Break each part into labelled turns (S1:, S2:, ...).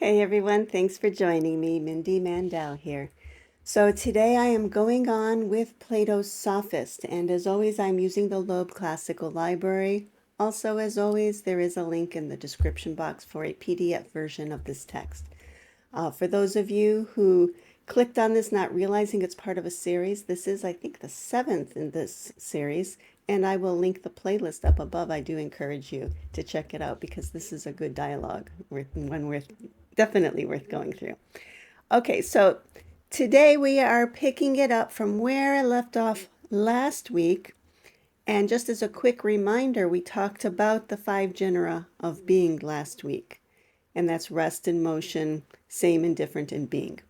S1: Hey everyone, thanks for joining me. Mindy Mandell here. So today I am going on with Plato's Sophist, and as always, I'm using the Loeb Classical Library. Also, as always, there is a link in the description box for a PDF version of this text. For those of you who clicked on this not realizing it's part of a series, this is, I think, the seventh in this series, and I will link the playlist up above. I do encourage you to check it out because this is a good dialogue, one definitely worth going through. Okay, so today we are picking it up from where I left off last week. And just as a quick reminder, we talked about the five genera of being last week. And that's rest and motion, same and different, and being.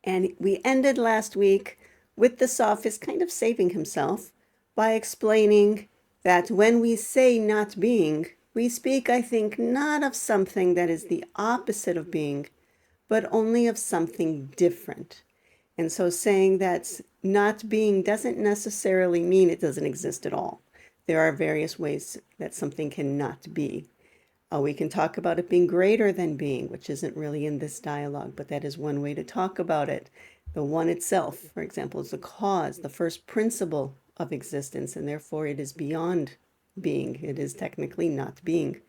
S1: And we ended last week with the sophist kind of saving himself by explaining that when we say not being, we speak, I think, not of something that is the opposite of being, but only of something different. And so saying that not being doesn't necessarily mean it doesn't exist at all. There are various ways that something cannot be. We can talk about it being greater than being, which isn't really in this dialogue, but that is one way to talk about it. The one itself, for example, is the cause, the first principle of existence, and therefore it is beyond being. It is technically not being.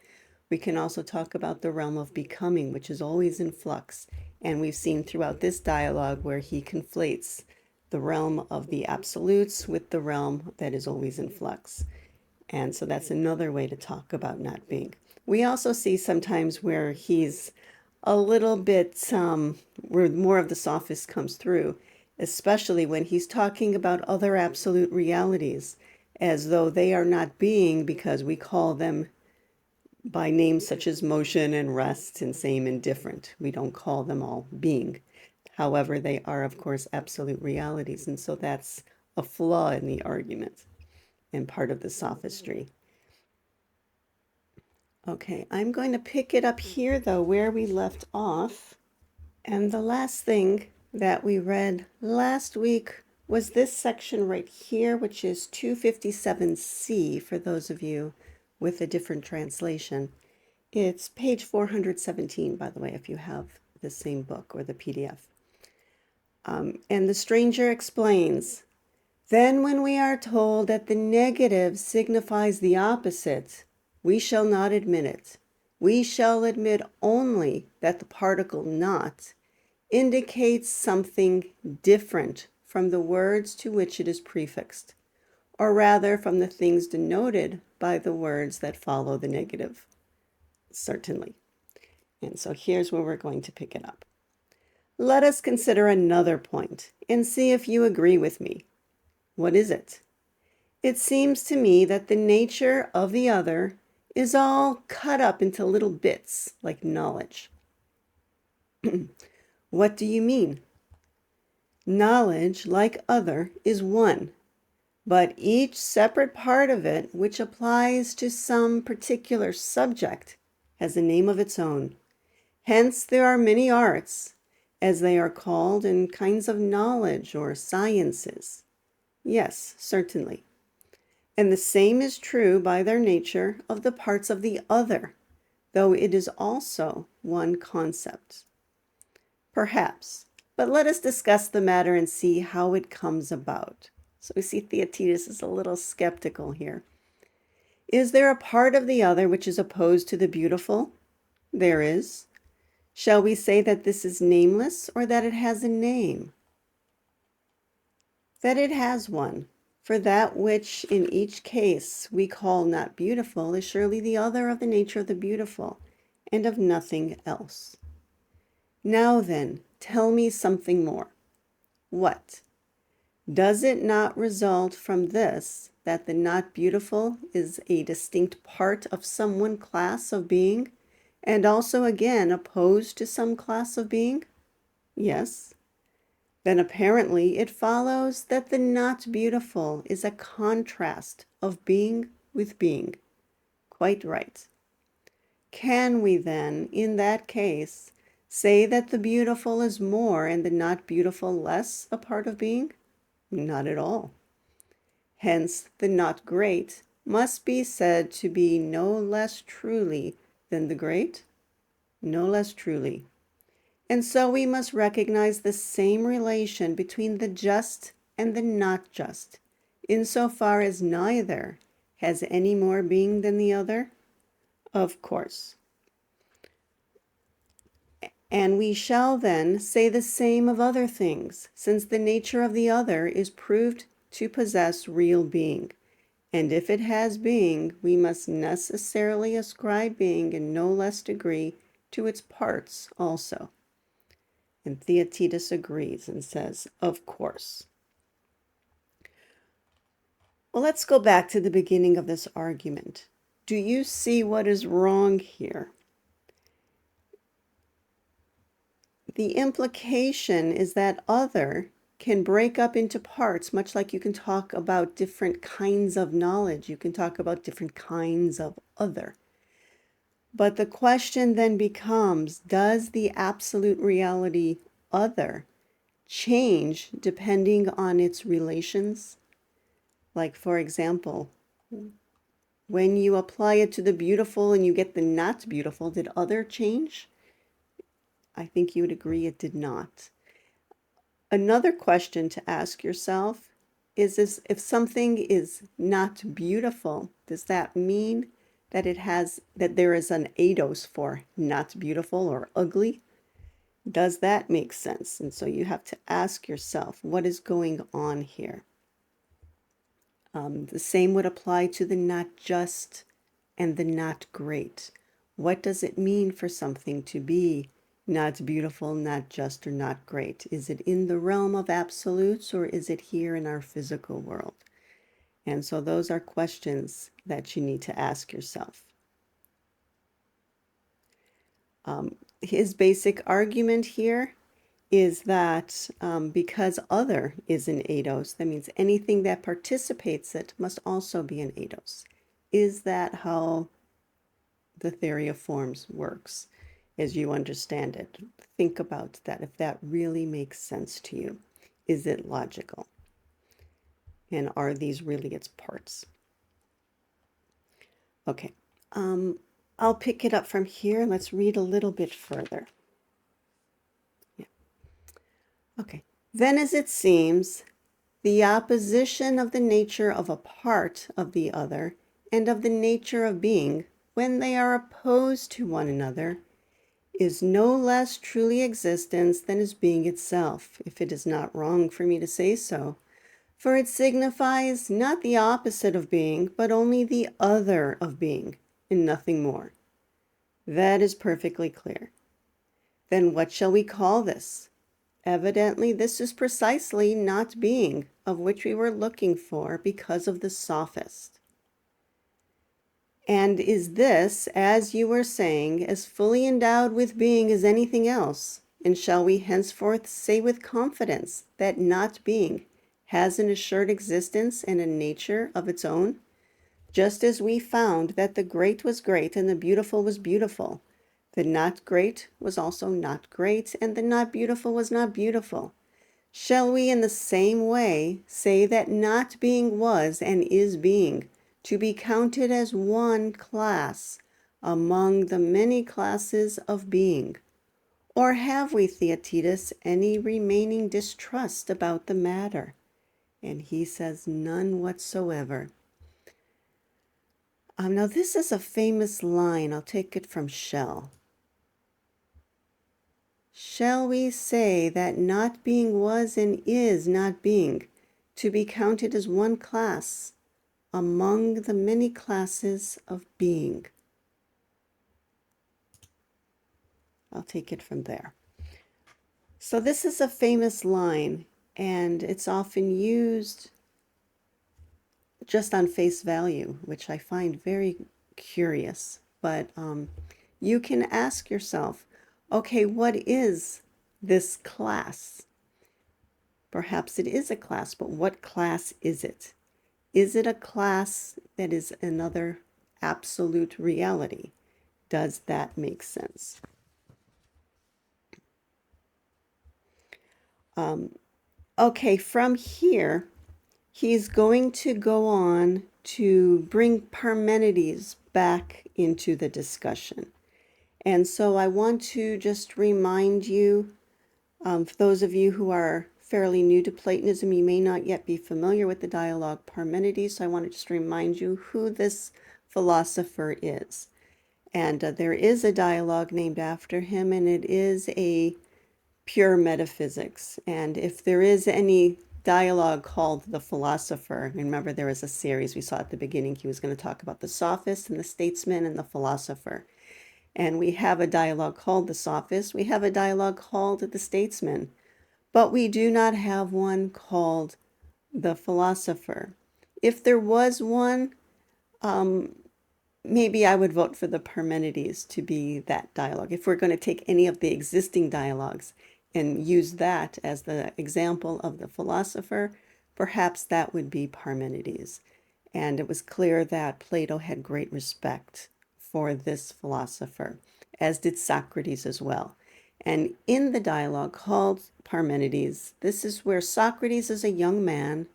S1: We can also talk about the realm of becoming, which is always in flux. And we've seen throughout this dialogue where he conflates the realm of the absolutes with the realm that is always in flux. And so that's another way to talk about not being. We also see sometimes where he's a little bit, where more of the sophist comes through, especially when he's talking about other absolute realities, as though they are not being because we call them by names such as motion and rest and same and different. We don't call them all being. However, they are, of course, absolute realities. And so that's a flaw in the argument and part of the sophistry. Okay, I'm going to pick it up here, though, where we left off. And the last thing that we read last week was this section right here, which is 257C for those of you with a different translation. It's page 417, by the way, if you have the same book or the PDF. And the stranger explains, then when we are told that the negative signifies the opposite, we shall not admit it. We shall admit only that the particle not indicates something different from the words to which it is prefixed, or rather from the things denoted by the words that follow the negative. Certainly. And so here's where we're going to pick it up. Let us consider another point and see if you agree with me. What is it? It seems to me that the nature of the other is all cut up into little bits, like knowledge. What do you mean? Knowledge, like other, is one, but each separate part of it, which applies to some particular subject, has a name of its own. Hence, there are many arts, as they are called, and kinds of knowledge or sciences. Yes, certainly. And the same is true by their nature of the parts of the other, though it is also one concept. Perhaps, but let us discuss the matter and see how it comes about. So we see Theaetetus is a little skeptical here. Is there a part of the other which is opposed to the beautiful? There is. Shall we say that this is nameless or that it has a name? That it has one. For that which in each case we call not beautiful is surely the other of the nature of the beautiful, and of nothing else. Now then, tell me something more. What? Does it not result from this that the not beautiful is a distinct part of some one class of being, and also again opposed to some class of being? Yes. Then apparently it follows that the not beautiful is a contrast of being with being. Quite right. Can we then, in that case, say that the beautiful is more and the not beautiful less a part of being? Not at all. Hence, the not great must be said to be no less truly than the great? no less truly. And so we must recognize the same relation between the just and the not just, insofar as neither has any more being than the other, of course. And we shall then say the same of other things, since the nature of the other is proved to possess real being. And if it has being, we must necessarily ascribe being in no less degree to its parts also. And Theaetetus agrees and says, of course. Well, let's go back to the beginning of this argument. Do you see what is wrong here? The implication is that other can break up into parts, much like you can talk about different kinds of knowledge. You can talk about different kinds of other. But the question then becomes, does the absolute reality other change depending on its relations? Like, for example, when you apply it to the beautiful and you get the not beautiful, did other change? I think you would agree it did not. Another question to ask yourself is if something is not beautiful, does that mean that there is an eidos for not beautiful or ugly? Does that make sense? And so you have to ask yourself, what is going on here? The same would apply to the not just and the not great. What does it mean for something to be not beautiful, not just, or not great? Is it in the realm of absolutes, or is it here in our physical world? And so those are questions that you need to ask yourself. His basic argument here is that because other is an eidos, that means anything that participates it must also be an eidos. Is that how the theory of forms works, as you understand it? Think about that, if that really makes sense to you. Is it logical? And are these really its parts? Okay, I'll pick it up from here. Let's read a little bit further. Yeah. Okay. Then as it seems, the opposition of the nature of a part of the other and of the nature of being, when they are opposed to one another, is no less truly existence than is being itself, if it is not wrong for me to say so. For it signifies not the opposite of being, but only the other of being, and nothing more. That is perfectly clear. Then what shall we call this? Evidently, this is precisely not being, of which we were looking for because of the Sophist. And is this, as you were saying, as fully endowed with being as anything else? And shall we henceforth say with confidence that not being has an assured existence and a nature of its own? Just as we found that the great was great and the beautiful was beautiful, the not great was also not great, and the not beautiful was not beautiful. Shall we in the same way say that not being was and is being, to be counted as one class among the many classes of being? Or have we, Theaetetus, any remaining distrust about the matter? And he says, none whatsoever. Now this is a famous line. I'll take it from Shell. Shall we say that not being was and is not being, to be counted as one class among the many classes of being? I'll take it from there. So this is a famous line, and it's often used just on face value, which I find very curious. But you can ask yourself, okay, what is this class? Perhaps it is a class, but what class is it? Is it a class that is another absolute reality? Does that make sense? Okay, from here, he's going to go on to bring Parmenides back into the discussion. And so I want to just remind you, for those of you who are fairly new to Platonism, you may not yet be familiar with the dialogue Parmenides, so I want to just remind you who this philosopher is. And there is a dialogue named after him, and it is a pure metaphysics. And if there is any dialogue called The Philosopher, remember there was a series we saw at the beginning, he was going to talk about the Sophist and the Statesman and the Philosopher. And we have a dialogue called the Sophist, we have a dialogue called the Statesman, but we do not have one called the Philosopher. If there was one, maybe I would vote for the Parmenides to be that dialogue. If we're going to take any of the existing dialogues and use that as the example of the philosopher, perhaps that would be Parmenides. And it was clear that Plato had great respect for this philosopher, as did Socrates as well. And in the dialogue called Parmenides, this is where Socrates is a young man,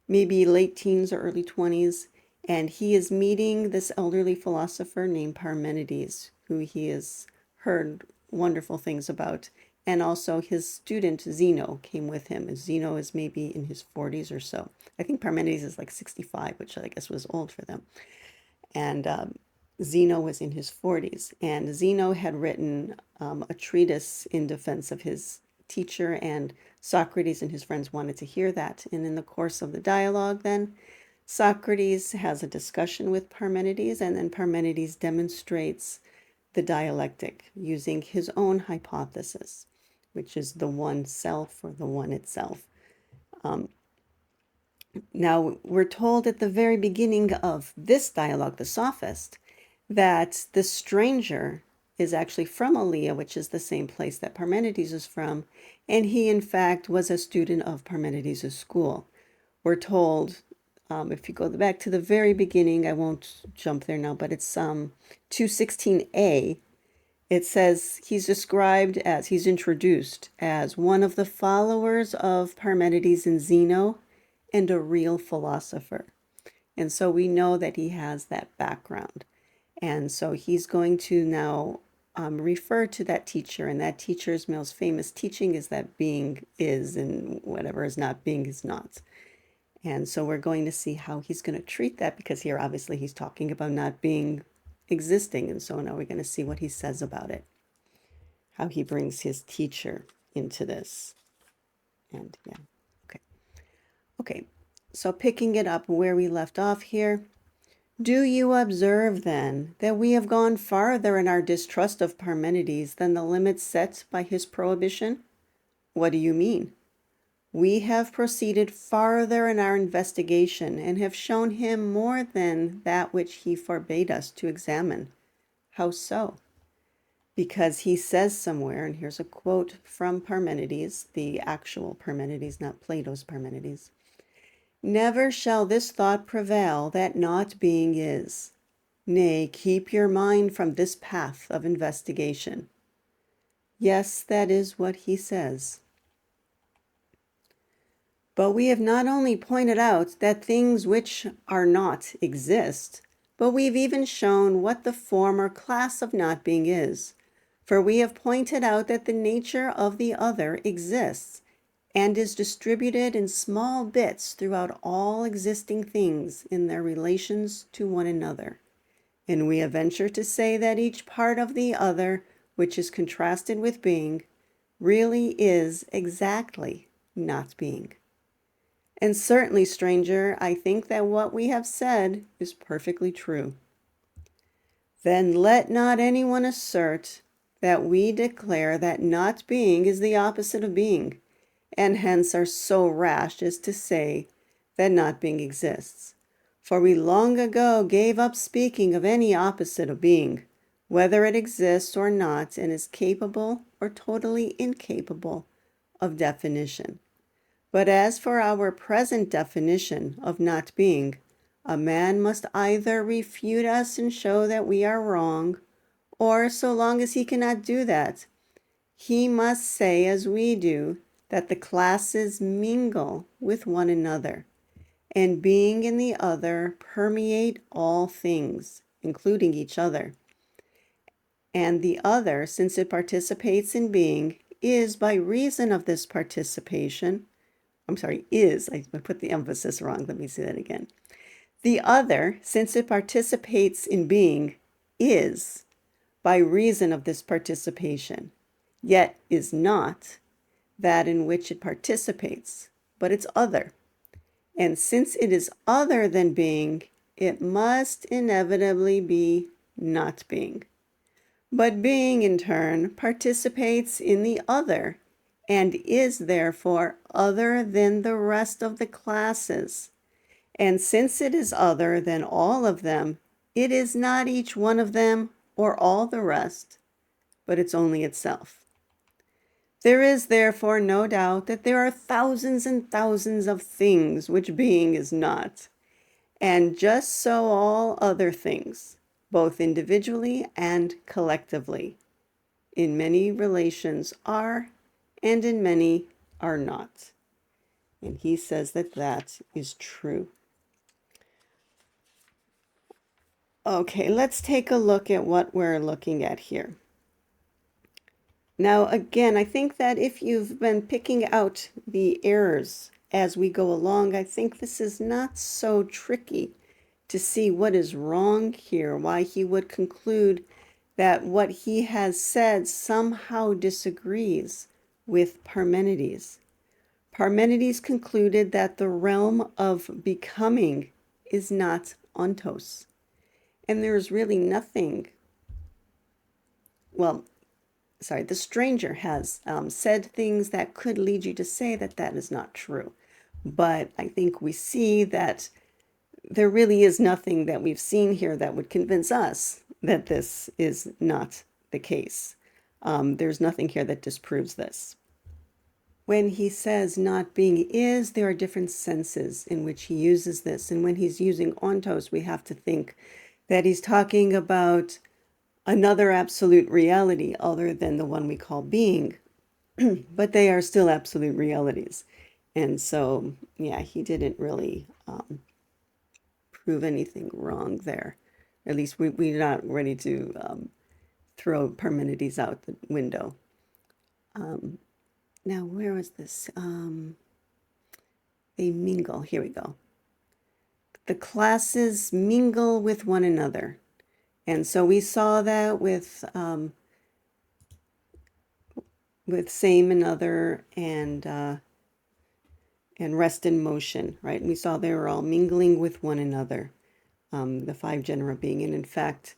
S1: maybe late teens or early 20s, and he is meeting this elderly philosopher named Parmenides, who he has heard wonderful things about. And also his student Zeno came with him. Zeno is maybe in his 40s or so. I think Parmenides is like 65, which I guess was old for them. And Zeno was in his 40s. And Zeno had written a treatise in defense of his teacher, and Socrates and his friends wanted to hear that. And in the course of the dialogue, then, Socrates has a discussion with Parmenides, and then Parmenides demonstrates the dialectic using his own hypothesis, which is the one self or the one itself. Now, we're told at the very beginning of this dialogue, the Sophist, that the stranger is actually from Alea, which is the same place that Parmenides is from, and he, in fact, was a student of Parmenides' school. We're told, if you go back to the very beginning, I won't jump there now, but it's 216a, it says he's introduced as one of the followers of Parmenides and Zeno and a real philosopher. And so we know that he has that background. And so he's going to now refer to that teacher, and that teacher's most famous teaching is that being is, and whatever is not being is not. And so we're going to see how he's going to treat that, because here obviously he's talking about not being existing. And so now we're going to see what he says about it, how he brings his teacher into this. And yeah, okay. Okay, so picking it up where we left off here. Do you observe, then, that we have gone farther in our distrust of Parmenides than the limits set by his prohibition? What do you mean? We have proceeded farther in our investigation and have shown him more than that which he forbade us to examine. How so? Because he says somewhere, and here's a quote from Parmenides, the actual Parmenides, not Plato's Parmenides. Never shall this thought prevail that not being is. Nay, keep your mind from this path of investigation. Yes, that is what he says. But we have not only pointed out that things which are not exist, but we've even shown what the form or class of not being is. For we have pointed out that the nature of the other exists and is distributed in small bits throughout all existing things in their relations to one another. And we have ventured to say that each part of the other, which is contrasted with being, really is exactly not being. And certainly, stranger, I think that what we have said is perfectly true. Then let not anyone assert that we declare that not being is the opposite of being, and hence are so rash as to say that not being exists. For we long ago gave up speaking of any opposite of being, whether it exists or not, and is capable or totally incapable of definition. But as for our present definition of not being, a man must either refute us and show that we are wrong, or so long as he cannot do that, he must say as we do, that the classes mingle with one another, and being in the other permeate all things, including each other. And the other, since it participates in being, is by reason of this participation. I put the emphasis wrong. Let me say that again. The other, since it participates in being, is by reason of this participation, yet is not that in which it participates, but it's other. And since it is other than being, it must inevitably be not being. But being, in turn, participates in the other and is therefore other than the rest of the classes. And since it is other than all of them, it is not each one of them or all the rest, but it's only itself. There is therefore no doubt that there are thousands and thousands of things which being is not, and just so all other things, both individually and collectively, in many relations are, and in many are not. And he says that that is true. Okay, let's take a look at what we're looking at here. Now, again, I think that if you've been picking out the errors as we go along, I think this is not so tricky to see what is wrong here, why he would conclude that what he has said somehow disagrees with Parmenides. Parmenides concluded that the realm of becoming is not ontos. And there's really nothing, the stranger has said things that could lead you to say that that is not true. But I think we see that there really is nothing that we've seen here that would convince us that this is not the case. There's nothing here that disproves this. When he says not being is, there are different senses in which he uses this. And when he's using ontos, we have to think that he's talking about another absolute reality other than the one we call being. But they are still absolute realities. And so, yeah, he didn't really prove anything wrong there. At least we're not ready to throw Parmenides out the window. Now, where was this? They mingle. Here we go. The classes mingle with one another. And so we saw that with same and other and rest and motion, right? And we saw they were all mingling with one another, the five genera being. And in fact,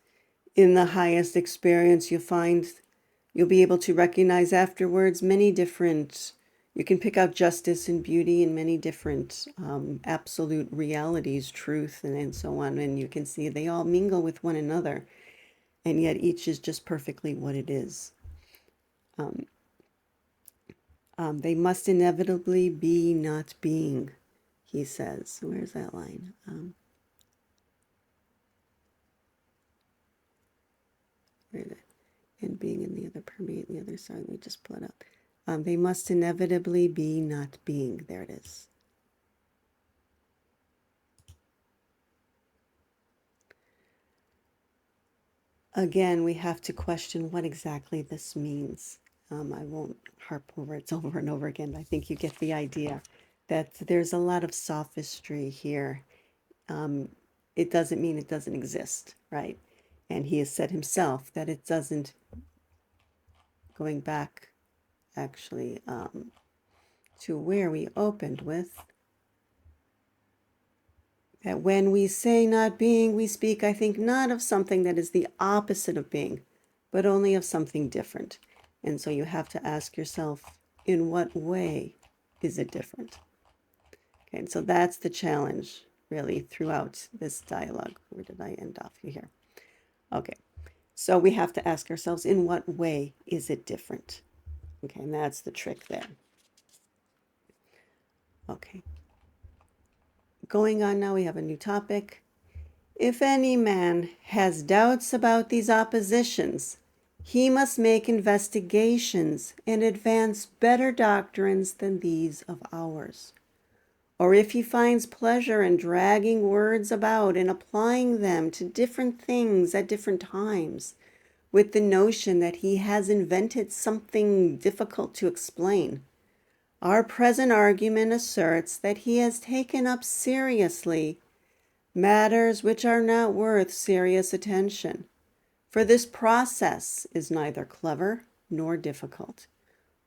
S1: in the highest experience, you'll be able to recognize afterwards many different, you can pick out justice and beauty in many different absolute realities, truth, and so on. And you can see they all mingle with one another, and yet each is just perfectly what it is. They must inevitably be not being, he says. Where's that line? And being in the other permeate the other side. Let me just pull it up. They must inevitably be not being. There it is. Again, we have to question what exactly this means. I won't harp over it over and over again. I think you get the idea that there's a lot of sophistry here. It doesn't mean it doesn't exist, right? And he has said himself that it doesn't, going back actually to where we opened with, that when we say not being, we speak, I think, not of something that is the opposite of being, but only of something different. And so you have to ask yourself, in what way is it different? Okay, and so that's the challenge, really, throughout this dialogue. Where did I end off here? Okay, so we have to ask ourselves, in what way is it different? Okay, and that's the trick there. Okay. Going on now, we have a new topic. If any man has doubts about these oppositions, he must make investigations and advance better doctrines than these of ours. Or if he finds pleasure in dragging words about and applying them to different things at different times, with the notion that he has invented something difficult to explain. Our present argument asserts that he has taken up seriously matters which are not worth serious attention, for this process is neither clever nor difficult,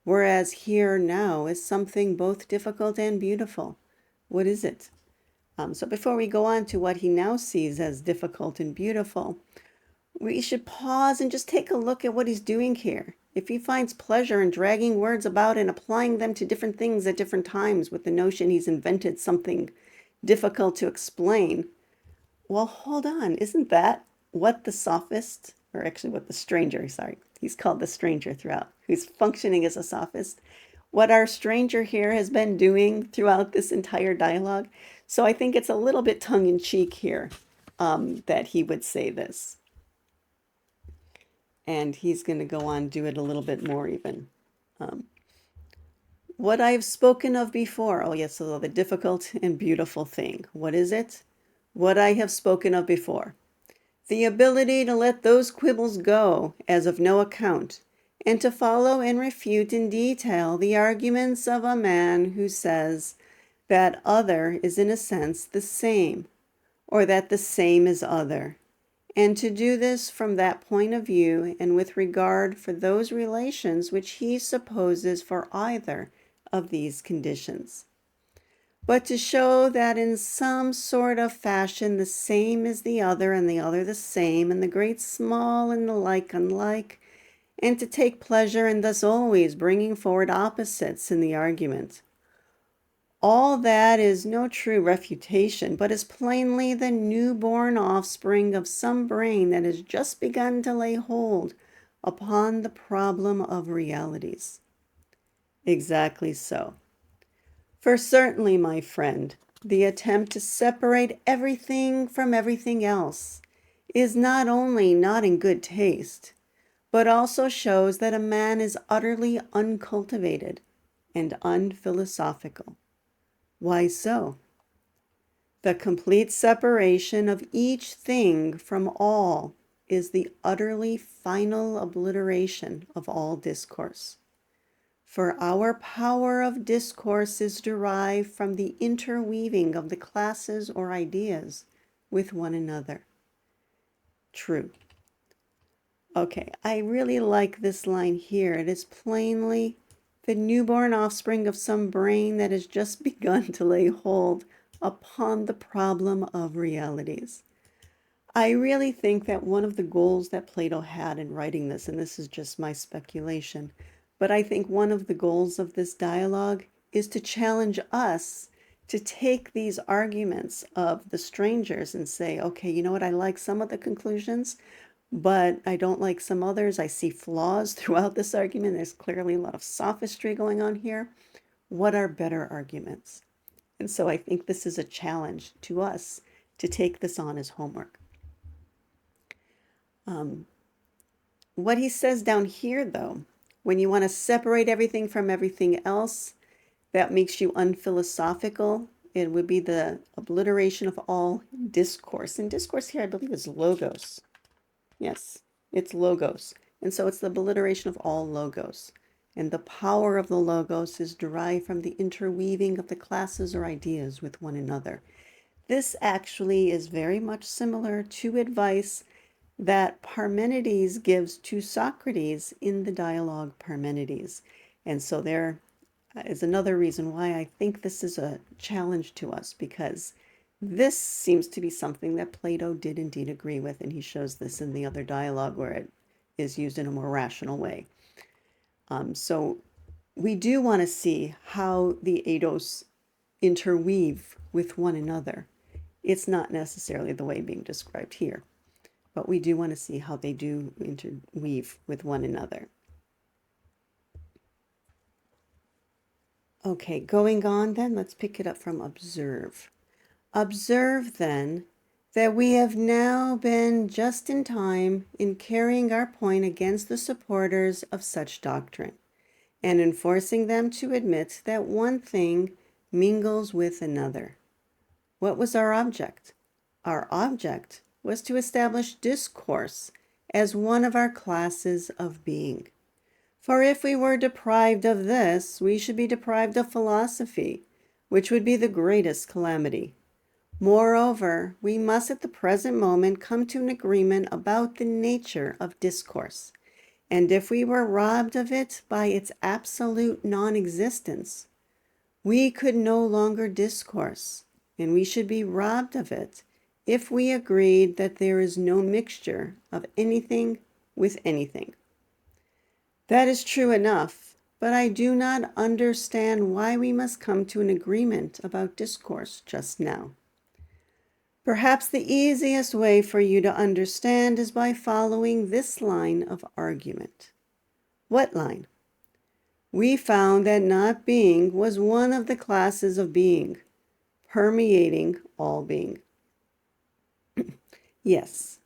S1: whereas here now is something both difficult and beautiful. What is it? So before we go on to what he now sees as difficult and beautiful, we should pause and just take a look at what he's doing here. If he finds pleasure in dragging words about and applying them to different things at different times with the notion he's invented something difficult to explain, well, hold on. Isn't that what the sophist, or actually what the stranger, sorry, he's called the stranger throughout, who's functioning as a sophist, what our stranger here has been doing throughout this entire dialogue? So I think it's a little bit tongue-in-cheek here that he would say this. And he's going to go on do it a little bit more even. What I've spoken of before. Oh, yes, so the difficult and beautiful thing. What is it? What I have spoken of before. The ability to let those quibbles go as of no account, and to follow and refute in detail the arguments of a man who says that other is in a sense the same, or that the same is other, and to do this from that point of view and with regard for those relations which he supposes for either of these conditions. But to show that in some sort of fashion the same is the other and the other the same, and the great small and the like unlike, and to take pleasure in thus always bringing forward opposites in the argument. All that is no true refutation, but is plainly the newborn offspring of some brain that has just begun to lay hold upon the problem of realities. Exactly so. For certainly, my friend, the attempt to separate everything from everything else is not only not in good taste, but also shows that a man is utterly uncultivated and unphilosophical. Why so? The complete separation of each thing from all is the utterly final obliteration of all discourse. For our power of discourse is derived from the interweaving of the classes or ideas with one another. True. Okay, I really like this line here. It is plainly the newborn offspring of some brain that has just begun to lay hold upon the problem of realities. I really think that one of the goals that Plato had in writing this, and this is just my speculation, but I think one of the goals of this dialogue is to challenge us to take these arguments of the strangers and say, okay, you know what, I like some of the conclusions, but I don't like some others. I see flaws throughout this argument. There's clearly a lot of sophistry going on here. What are better arguments? And so I think this is a challenge to us to take this on as homework. What he says down here, though, when you want to separate everything from everything else, that makes you unphilosophical. It would be the obliteration of all discourse. And discourse here, I believe, is logos. Yes, it's logos. And so it's the obliteration of all logos. And the power of the logos is derived from the interweaving of the classes or ideas with one another. This actually is very much similar to advice that Parmenides gives to Socrates in the dialogue Parmenides. And so there is another reason why I think this is a challenge to us, because this seems to be something that Plato did indeed agree with, and he shows this in the other dialogue where it is used in a more rational way. So we do want to see how the eidos interweave with one another. It's not necessarily the way being described here, but we do want to see how they do interweave with one another. Okay, going on then, let's pick it up from observe. Observe then that we have now been just in time in carrying our point against the supporters of such doctrine, and in forcing them to admit that one thing mingles with another. What was our object? Our object was to establish discourse as one of our classes of being. For if we were deprived of this, we should be deprived of philosophy, which would be the greatest calamity. Moreover, we must at the present moment come to an agreement about the nature of discourse. And if we were robbed of it by its absolute non-existence, we could no longer discourse, and we should be robbed of it if we agreed that there is no mixture of anything with anything. That is true enough, but I do not understand why we must come to an agreement about discourse just now. Perhaps the easiest way for you to understand is by following this line of argument. What line? We found that not being was one of the classes of being, permeating all being. Yes.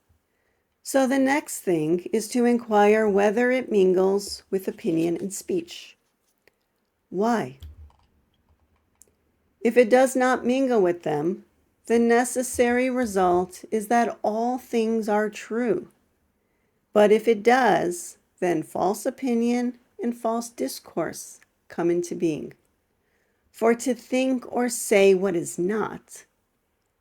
S1: So the next thing is to inquire whether it mingles with opinion and speech. Why? If it does not mingle with them, the necessary result is that all things are true. But if it does, then false opinion and false discourse come into being. For to think or say what is not,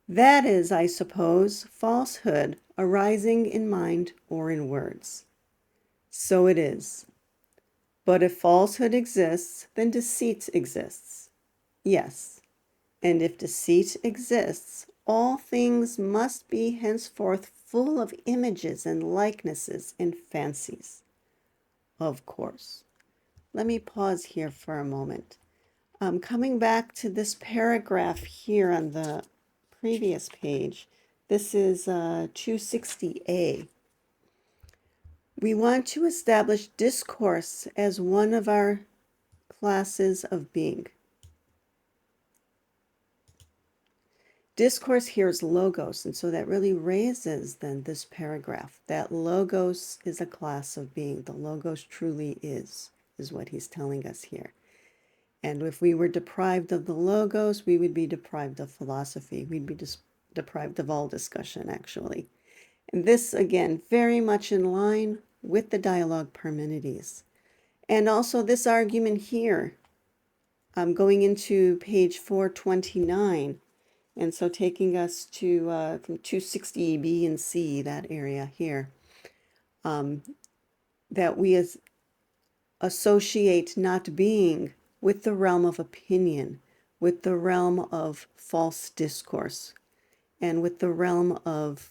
S1: that is, I suppose, falsehood arising in mind or in words. So it is. But if falsehood exists, then deceit exists. Yes. And if deceit exists, all things must be henceforth full of images and likenesses and fancies. Of course. Let me pause here for a moment. Coming back to this paragraph here on the previous page, this is 260A. We want to establish discourse as one of our classes of being. Discourse here is logos, and so that really raises then this paragraph, that logos is a class of being. The logos truly is what he's telling us here. And if we were deprived of the logos, we would be deprived of philosophy. We'd be deprived of all discussion, actually. And this, again, very much in line with the dialogue Parmenides. And also this argument here, going into page 429, and so taking us to from 260 B and C, that area here, that we associate not being with the realm of opinion, with the realm of false discourse, and with the realm of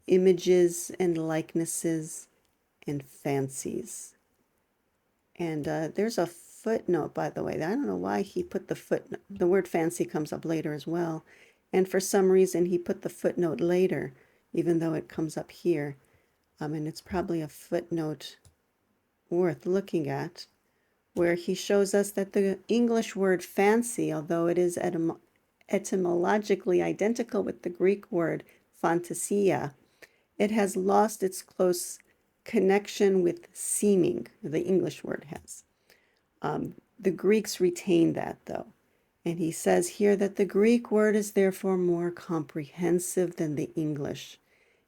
S1: images and likenesses and fancies. And there's a footnote, by the way. I don't know why he put the footnote. The word fancy comes up later as well. And for some reason, he put the footnote later, even though it comes up here. And it's probably a footnote worth looking at, where he shows us that the English word fancy, although it is etymologically identical with the Greek word fantasia, it has lost its close connection with seeming. The English word has. The Greeks retain that, though. And he says here that the Greek word is therefore more comprehensive than the English.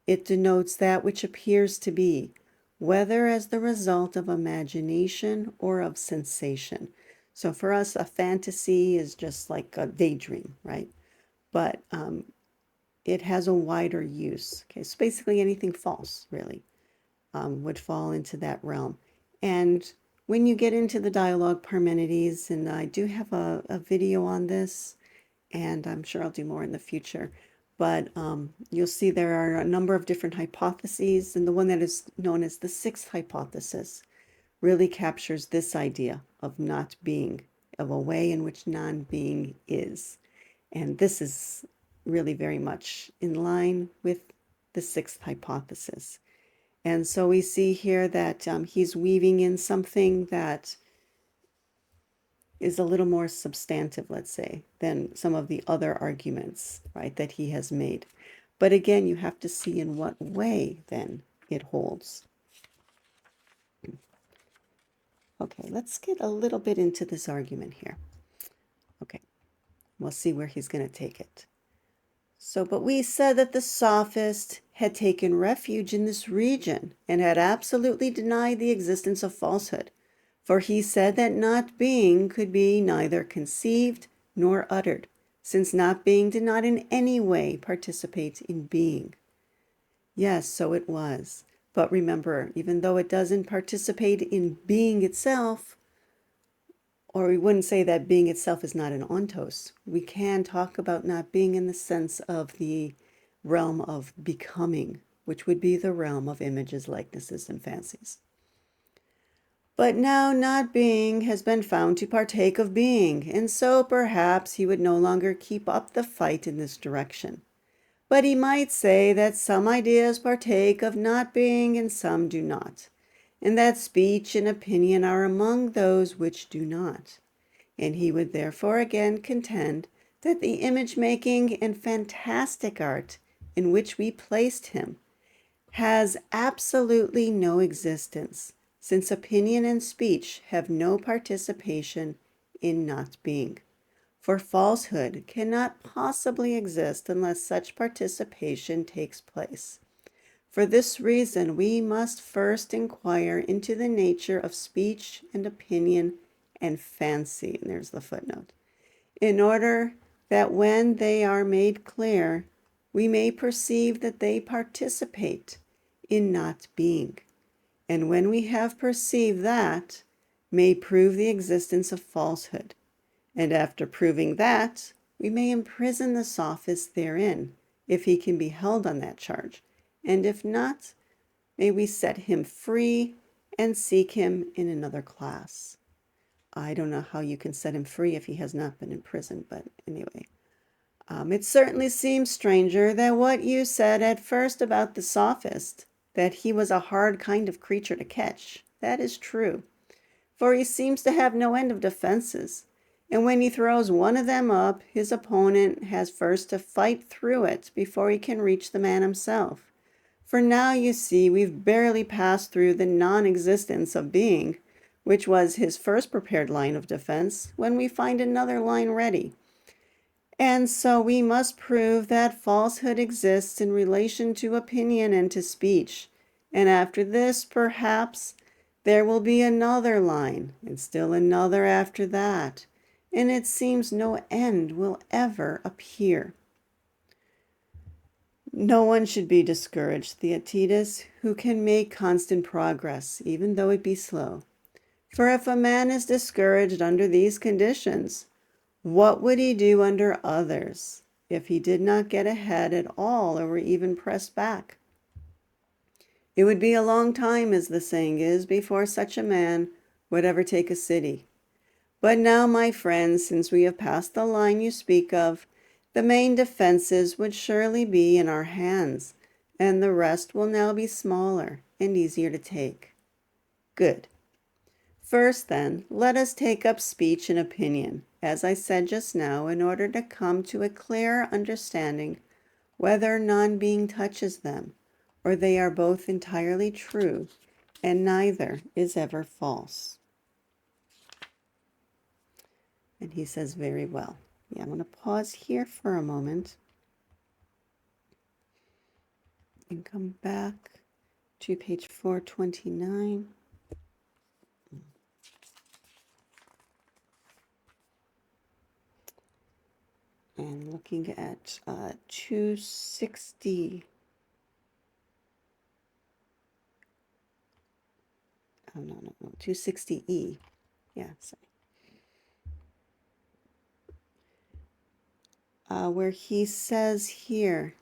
S1: It denotes that which appears to be, whether as the result of imagination or of sensation. So for us, a fantasy is just like a daydream, right? But it has a wider use. Okay, so basically anything false, really, would fall into that realm. And when you get into the dialogue Parmenides, and I do have a video on this, and I'm sure I'll do more in the future, but you'll see there are a number of different hypotheses, and the one that is known as the sixth hypothesis really captures this idea of not being, of a way in which non-being is. And this is really very much in line with the sixth hypothesis. And so we see here that he's weaving in something that is a little more substantive, let's say, than some of the other arguments, right, that he has made. But again, you have to see in what way then it holds. Okay, let's get a little bit into this argument here. Okay, we'll see where he's going to take it. So, but we said that the sophist had taken refuge in this region and had absolutely denied the existence of falsehood, for he said that not being could be neither conceived nor uttered, since not being did not in any way participate in being. Yes, so it was. But remember, even though it doesn't participate in being itself, or we wouldn't say that being itself is not an ontos, we can talk about not being in the sense of the realm of becoming, which would be the realm of images, likenesses, and fancies. But now not being has been found to partake of being, and so perhaps he would no longer keep up the fight in this direction. But he might say that some ideas partake of not being and some do not, and that speech and opinion are among those which do not. And he would therefore again contend that the image-making and fantastic art in which we placed him has absolutely no existence, since opinion and speech have no participation in not being. For falsehood cannot possibly exist unless such participation takes place. For this reason, we must first inquire into the nature of speech and opinion and fancy, and there's the footnote, in order that when they are made clear, we may perceive that they participate in not being, and when we have perceived that, may prove the existence of falsehood. And after proving that, we may imprison the sophist therein, if he can be held on that charge, and if not, may we set him free and seek him in another class. I don't know how you can set him free if he has not been in prison, but anyway. It certainly seems stranger that what you said at first about the sophist, that he was a hard kind of creature to catch. That is true, for he seems to have no end of defenses, and when he throws one of them up, his opponent has first to fight through it before he can reach the man himself. For now, you see, we've barely passed through the non-existence of being, which was his first prepared line of defense, when we find another line ready. And so we must prove that falsehood exists in relation to opinion and to speech. And after this, perhaps, there will be another line, and still another after that. And it seems no end will ever appear. No one should be discouraged, Theaetetus, who can make constant progress, even though it be slow. For if a man is discouraged under these conditions, what would he do under others if he did not get ahead at all or were even pressed back? It would be a long time, as the saying is, before such a man would ever take a city. But now, my friends, since we have passed the line you speak of, the main defenses would surely be in our hands, and the rest will now be smaller and easier to take. Good. First, then, let us take up speech and opinion, as I said just now, in order to come to a clearer understanding whether non-being touches them, or they are both entirely true, and neither is ever false. And he says, very well. Yeah, I'm going to pause here for a moment and come back to page 429. And looking at 260. Oh, no, 260E. Yeah, sorry. Where he says here,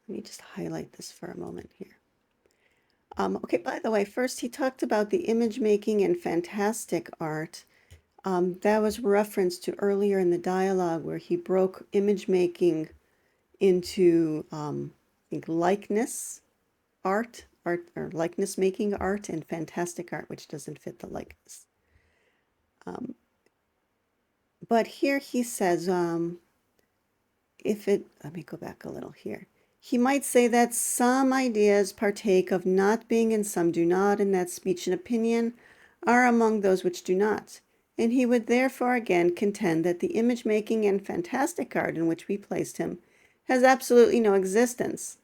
S1: let me just highlight this for a moment here. Okay, by the way, first he talked about the image making and fantastic art. That was referenced to earlier in the dialogue where he broke image making into I think likeness art or likeness making art and fantastic art, which doesn't fit the likeness. But here he says, let me go back a little here. He might say that some ideas partake of not being and some do not, and that speech and opinion are among those which do not. and he would therefore again contend that the image-making and fantastic art in which we placed him has absolutely no existence,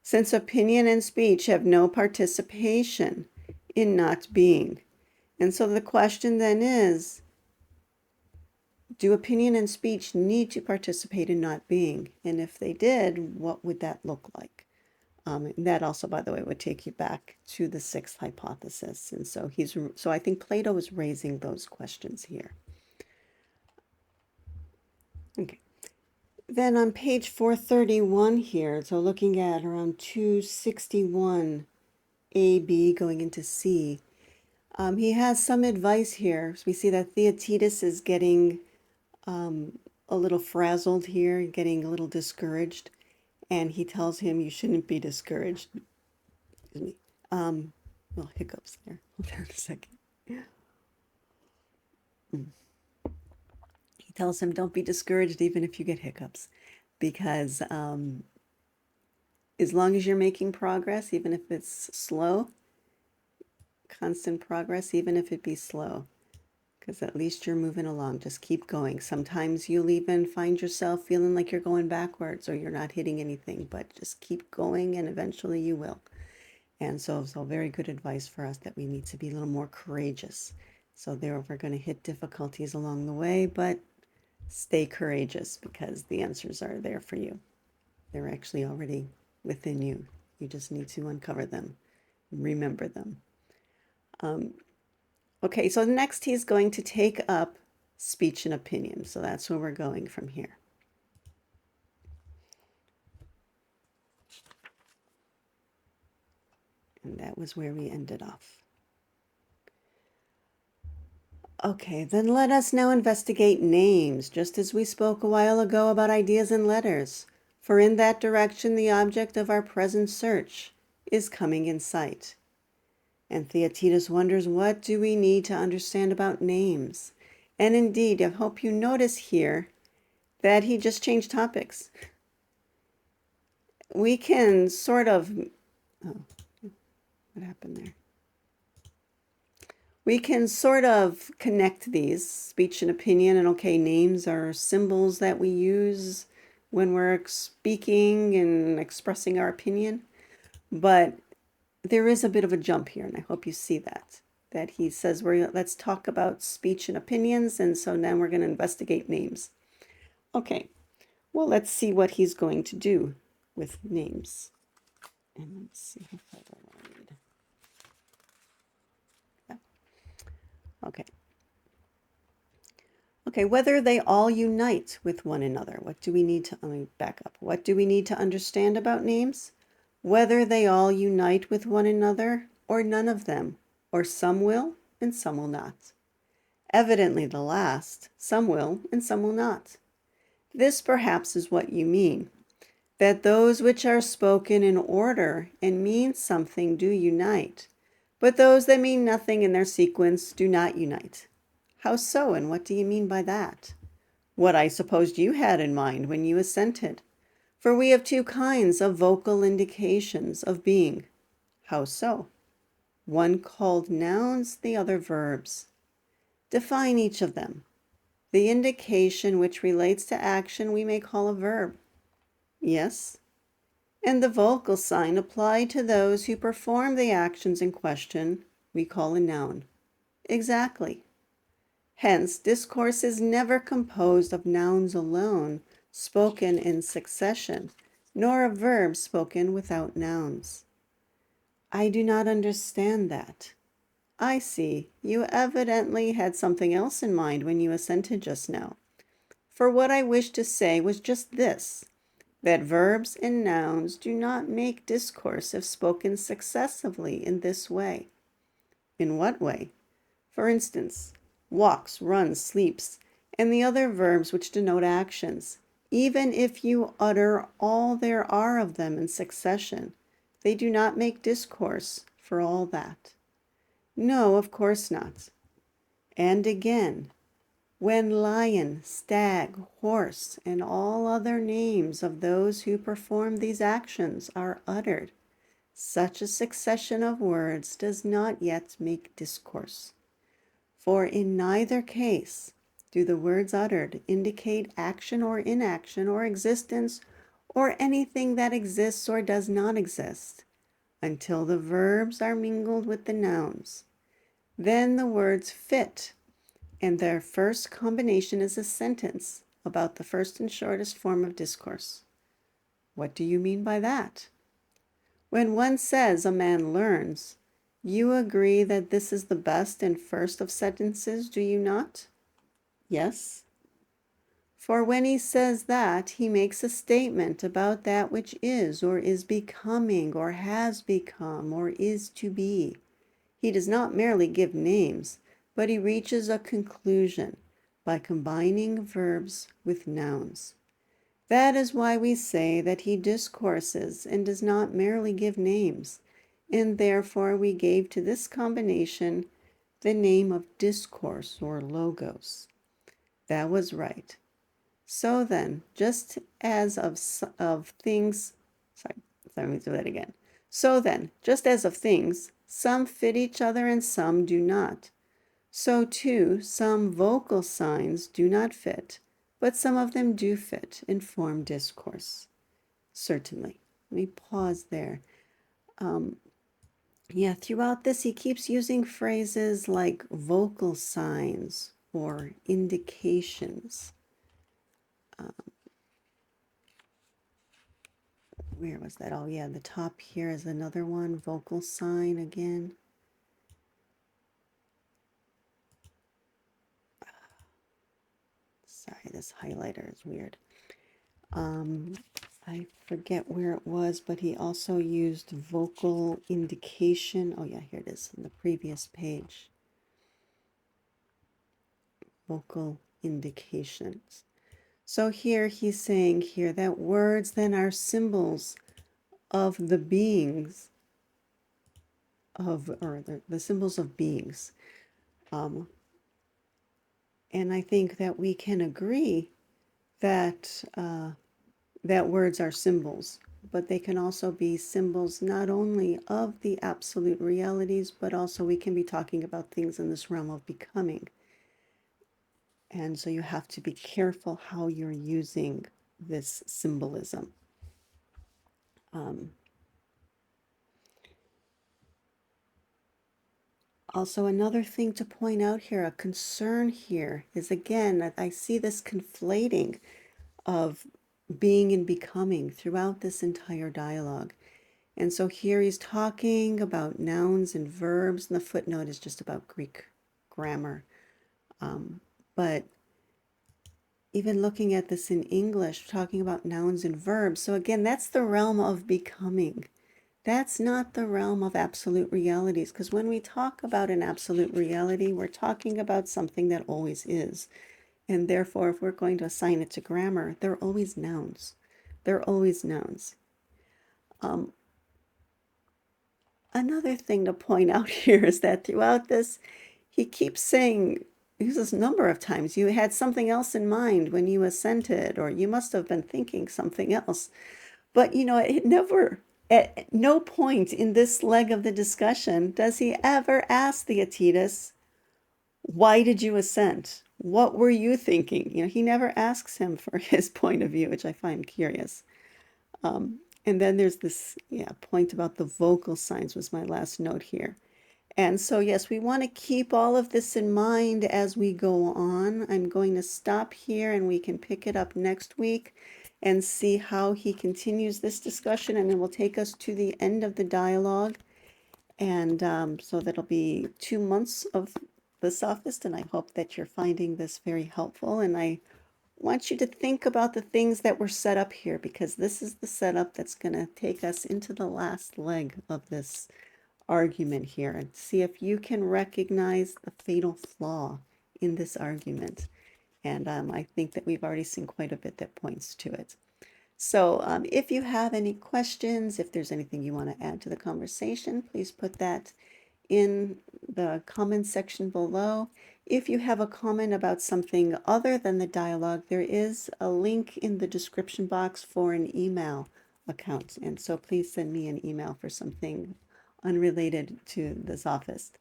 S1: since opinion and speech have no participation in not being. And so the question then is, do opinion and speech need to participate in not being? And if they did, what would that look like? That also, by the way, would take you back to the sixth hypothesis. And so I think Plato is raising those questions here. Okay. Then on page 431 here, so looking at around 261 AB going into C, he has some advice here. So we see that Theaetetus is getting a little frazzled here, getting a little discouraged, and he tells him you shouldn't be discouraged. Excuse me. Well, hiccups there. Hold on a second. He tells him don't be discouraged even if you get hiccups, because as long as you're making progress, even if it's slow, constant progress, even if it be slow, because at least you're moving along. Just keep going. Sometimes you'll even find yourself feeling like you're going backwards or you're not hitting anything, but just keep going and eventually you will. And so very good advice for us that we need to be a little more courageous. So there we're going to hit difficulties along the way, but stay courageous because the answers are there for you. They're actually already within you. You just need to uncover them, remember them. Okay, so next he's going to take up speech and opinion. So that's where we're going from here. And that was where we ended off. Okay, then let us now investigate names, just as we spoke a while ago about ideas and letters. For in that direction the object of our present search is coming in sight. And Theaetetus wonders, what do we need to understand about names? And indeed, I hope you notice here that he just changed topics. We can sort of, what happened there? We can sort of connect these, speech and opinion, and okay, names are symbols that we use when we're speaking and expressing our opinion. But there is a bit of a jump here, and I hope you see that he says, let's talk about speech and opinions, and so now we're going to investigate names. Okay, well, let's see what he's going to do with names. And let's see how far I want to read. Yeah. Okay. Okay, whether they all unite with one another. What do we need to, let me back up. What do we need to understand about names? Whether they all unite with one another or none of them, or some will and some will not. Evidently the last, some will and some will not. This perhaps is what you mean, that those which are spoken in order and mean something do unite, but those that mean nothing in their sequence do not unite. How so, and what do you mean by that? What I supposed you had in mind when you assented. For we have two kinds of vocal indications of being. How so? One called nouns, the other verbs. Define each of them. The indication which relates to action we may call a verb. Yes. And the vocal sign applied to those who perform the actions in question we call a noun. Exactly. Hence, discourse is never composed of nouns alone, spoken in succession, nor of verbs spoken without nouns. I do not understand that. I see. You evidently had something else in mind when you assented just now. For what I wished to say was just this, that verbs and nouns do not make discourse if spoken successively in this way. In what way? For instance, walks, runs, sleeps, and the other verbs which denote actions. Even if you utter all there are of them in succession, they do not make discourse for all that. No, of course not. And again, when lion, stag, horse, and all other names of those who perform these actions are uttered, such a succession of words does not yet make discourse. For in neither case do the words uttered indicate action or inaction or existence or anything that exists or does not exist until the verbs are mingled with the nouns. Then the words fit, and their first combination is a sentence about the first and shortest form of discourse. What do you mean by that? When one says a man learns, you agree that this is the best and first of sentences, do you not? Yes. For when he says that, he makes a statement about that which is or is becoming or has become or is to be. He does not merely give names, but he reaches a conclusion by combining verbs with nouns. That is why we say that he discourses and does not merely give names, and therefore we gave to this combination the name of discourse or logos. That was right. So then, just as of things, let me do that again. So then, just as of things, some fit each other and some do not. So too, some vocal signs do not fit, but some of them do fit and form discourse. Certainly. Let me pause there. Throughout this, he keeps using phrases like vocal signs or indications. Where was that? Oh, yeah, the top here is another one, vocal sign again. Sorry, this highlighter is weird. I forget where it was, but he also used vocal indication. Oh, yeah, here it is in the previous page. Vocal indications. So here he's saying here that words then are symbols of the beings of, or the symbols of beings. And I think that we can agree that that words are symbols, but they can also be symbols not only of the absolute realities, but also we can be talking about things in this realm of becoming. And so you have to be careful how you're using this symbolism. Also, another thing to point out here, a concern here is, again, that I see this conflating of being and becoming throughout this entire dialogue. And so here he's talking about nouns and verbs, and the footnote is just about Greek grammar. But even looking at this in English, talking about nouns and verbs. So again, that's the realm of becoming. That's not the realm of absolute realities, because when we talk about an absolute reality, we're talking about something that always is. And therefore, if we're going to assign it to grammar, they're always nouns. They're always nouns. Another thing to point out here is that throughout this, he keeps saying, he uses a number of times, you had something else in mind when you assented, or you must have been thinking something else. But, it never, at no point in this leg of the discussion does he ever ask Theaetetus, why did you assent? What were you thinking? He never asks him for his point of view, which I find curious. And then there's this point about the vocal signs was my last note here. And so, yes, we want to keep all of this in mind as we go on. I'm going to stop here and we can pick it up next week and see how he continues this discussion. And then we'll take us to the end of the dialogue. And so that'll be 2 months of the Sophist. And I hope that you're finding this very helpful. And I want you to think about the things that were set up here, because this is the setup that's going to take us into the last leg of this argument here, and see if you can recognize the fatal flaw in this argument. And I think that we've already seen quite a bit that points to it. So if you have any questions, if there's anything you want to add to the conversation, please put that in the comment section below. If you have a comment about something other than the dialogue, there is a link in the description box for an email account. And so please send me an email for something unrelated to the Sophist.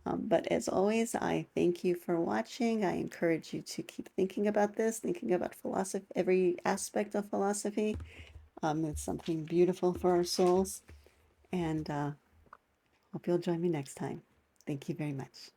S1: But as always, I thank you for watching. I encourage you to keep thinking about this, thinking about philosophy, every aspect of philosophy. It's something beautiful for our souls. And hope you'll join me next time. Thank you very much.